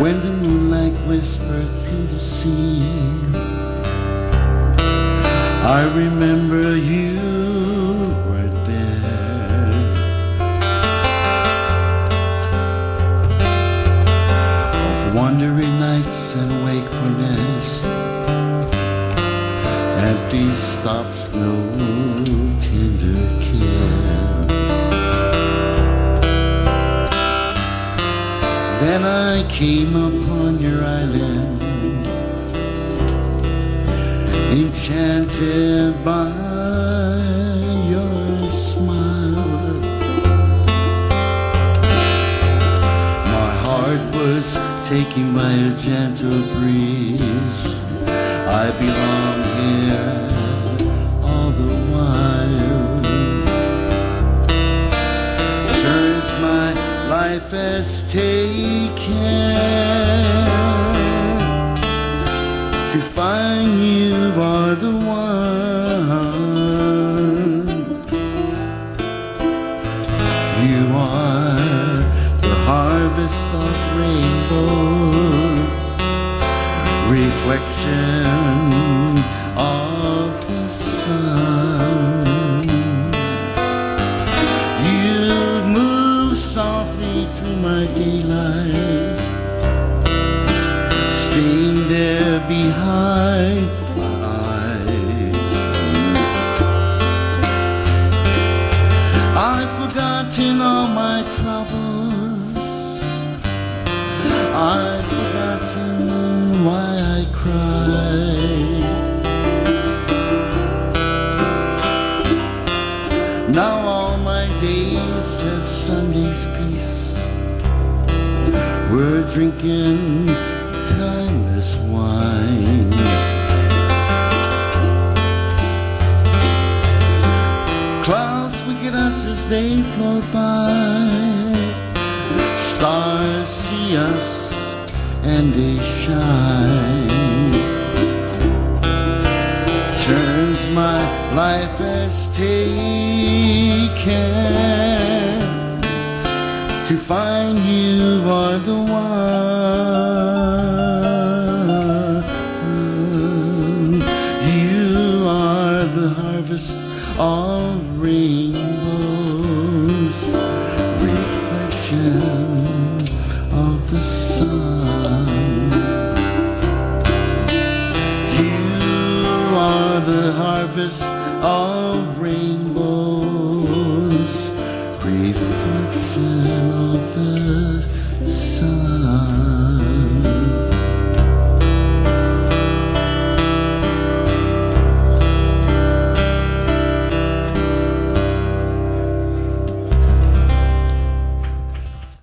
when the moonlight whispered through the sea. I remember you were there. Of wandering nights and wakefulness, empty stops, no tender care. Then I came upon your island, enchanted by your smile. My heart was taken by a gentle breeze. I belong here all the while. Turns my life has taken to find you are the one. You are the harvest of rainbows, reflection of the sun. You move softly through my daylight, staying there behind my eyes. I've forgotten all my troubles, I've forgotten why I cry. Now all my days have Sunday's peace. We're drinking timeless wine. Clouds wicked us as they float by. Stars see us and they shine. Turns my life has taken to find you are the one.